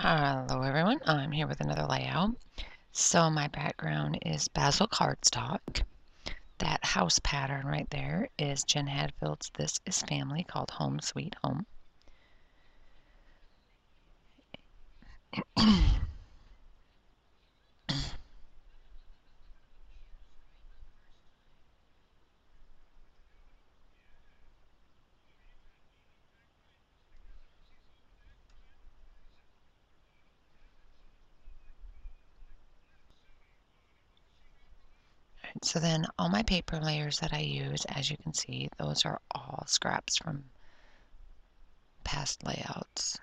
Hello everyone, I'm here with another layout. So my background is basil cardstock. That house pattern right there is Jen Hadfield's This Is Family, called Home Sweet Home. So then all my paper layers that I use, as you can see, those are all scraps from past layouts,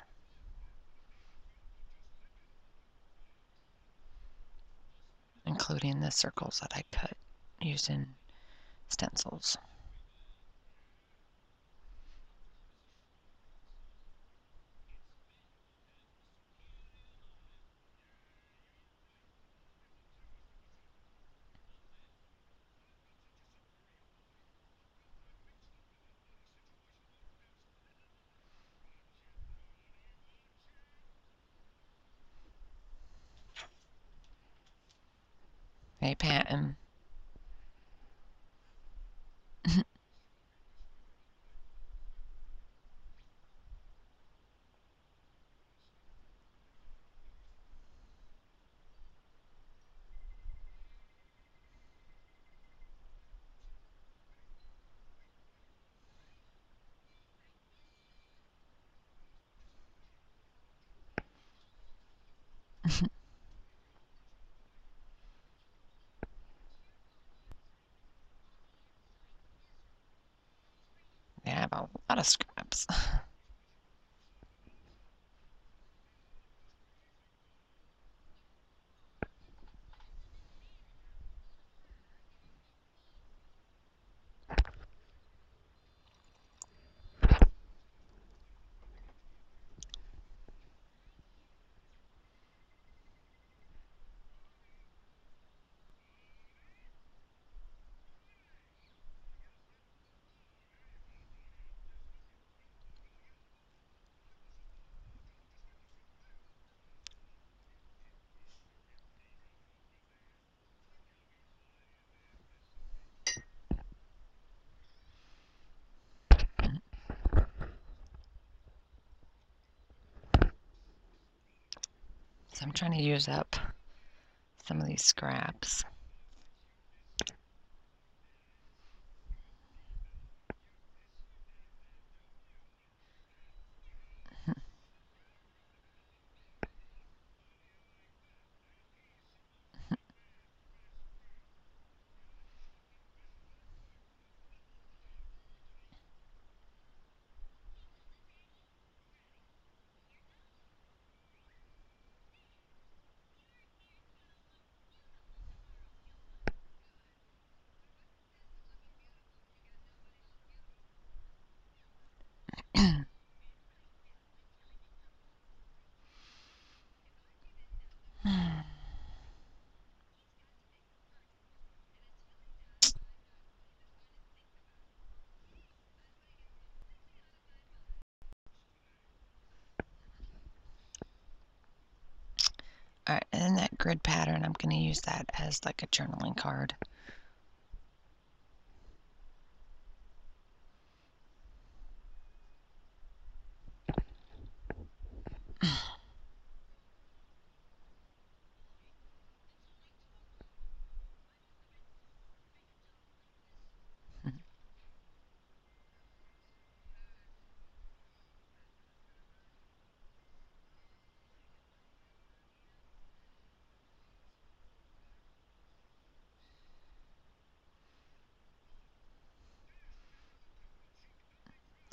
including the circles that I cut using stencils. Hey, Patton. They have a lot of scraps. So I'm trying to use up some of these scraps. Alright, and then that grid pattern, I'm going to use that as like a journaling card.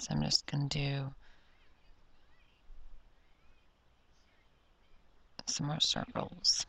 So I'm just going to do some more circles.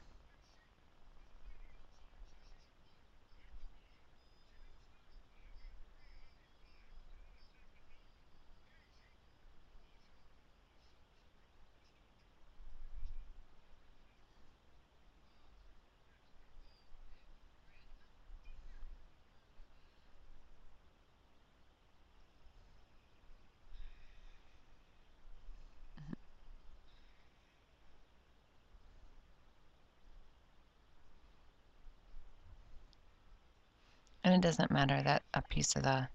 And it doesn't matter that a piece of the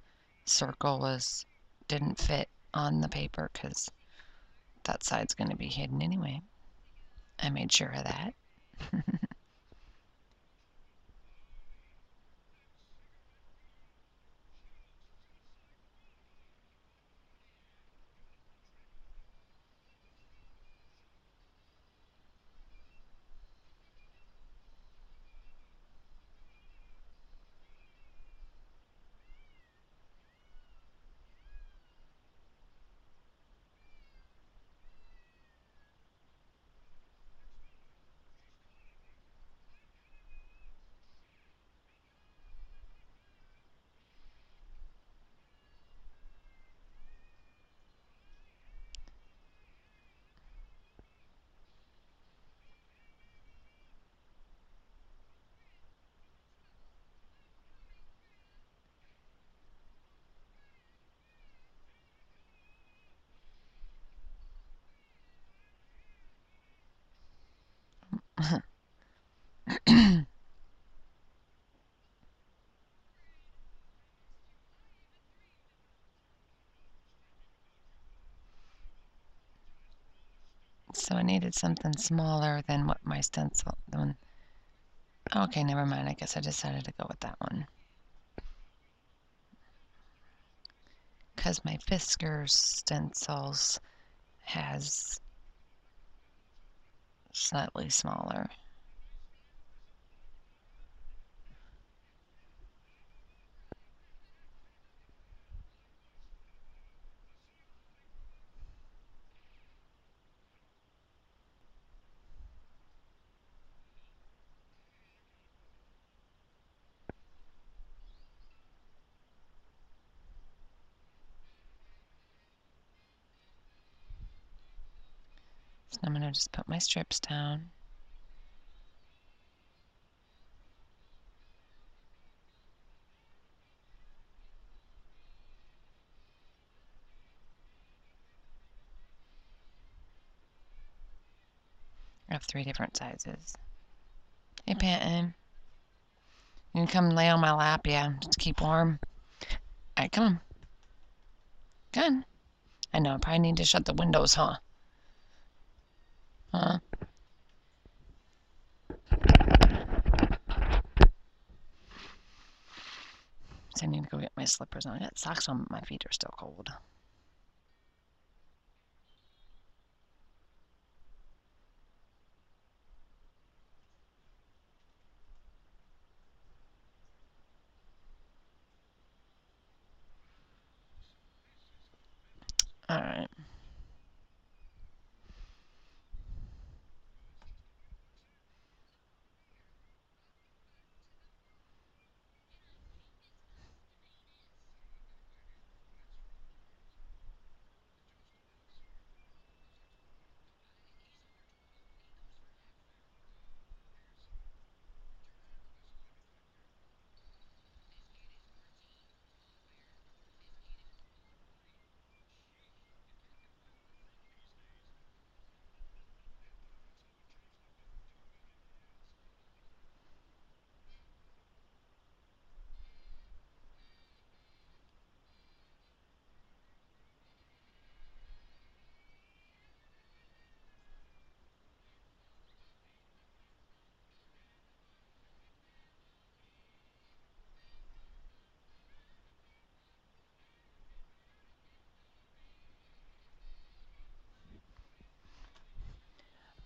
circle didn't fit on the paper because that side's going to be hidden anyway. I made sure of that. So I needed something smaller than what my stencil. Okay, never mind. I guess I decided to go with that one. Because my Fiskars stencils has slightly smaller. So I'm going to just put my strips down. I have 3 different sizes. Hey, Pantin. You can come lay on my lap, yeah, just to keep warm. Alright, come on. Come on. I know, I probably need to shut the windows, huh? Huh? So I need to go get my slippers on. I got socks on, but my feet are still cold. Alright.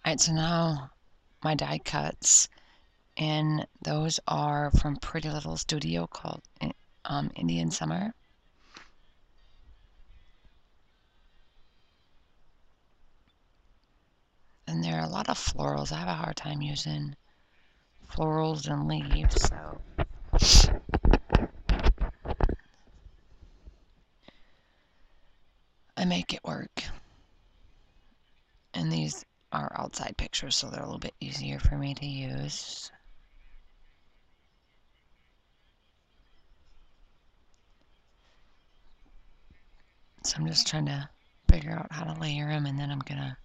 Alright, so now my die cuts, and those are from Pretty Little Studio called Indian Summer. And there are a lot of florals. I have a hard time using florals and leaves, so I make it work. And these are outside pictures, so they're a little bit easier for me to use. So I'm just trying to figure out how to layer them, and then I'm gonna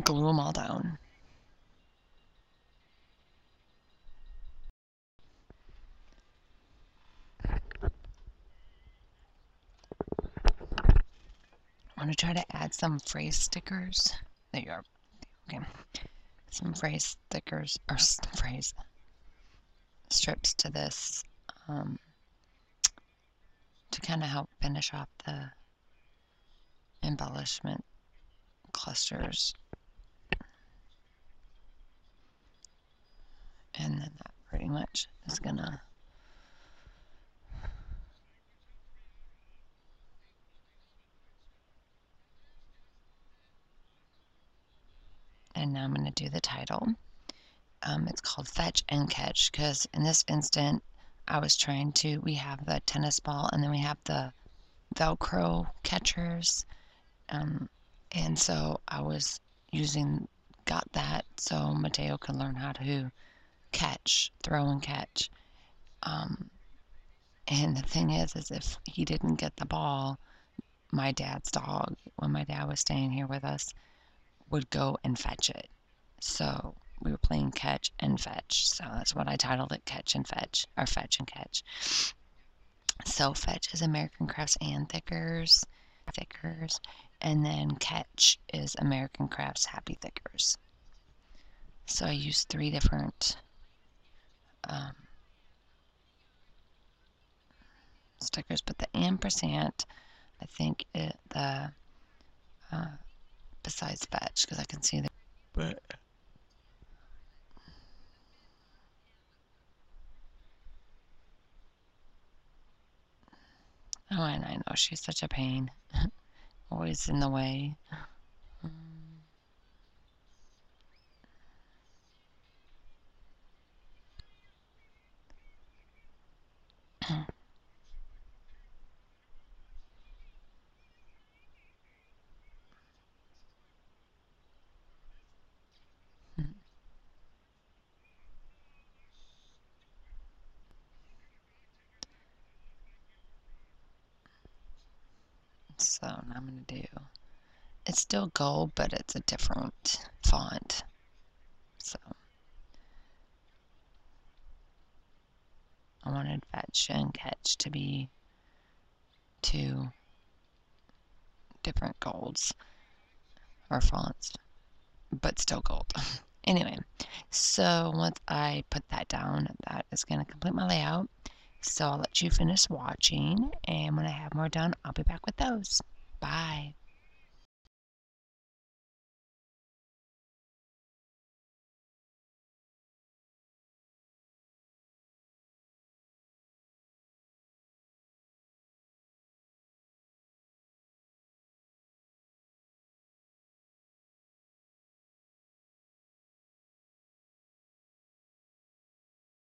glue them all down. want to try to add some phrase stickers. There you are. Okay. Some phrase stickers, or phrase strips to this to kind of help finish off the embellishment clusters. And then that pretty much is gonna and now I'm going to do the title. It's called Fetch and Catch because in this instant I was trying to, we have the tennis ball and then we have the Velcro catchers, and so I was got that so Mateo could learn how to catch, throw and catch. And the thing is if he didn't get the ball, my dad's dog, when my dad was staying here with us, would go and fetch it. So we were playing catch and fetch. So that's what I titled it, Catch and Fetch, or Fetch and Catch. So fetch is American Crafts and Thickers, and then catch is American Crafts Happy Thickers. So I used 3 different stickers, but the ampersand, I think besides fetch, because I can see that. But oh, and I know she's such a pain, always in the way. So now I'm going to do, it's still gold, but it's a different font. So I wanted fetch and catch to be 2 different golds or fonts, but still gold. Anyway, so once I put that down, that is going to complete my layout. So I'll let you finish watching, and when I have more done, I'll be back with those. Bye.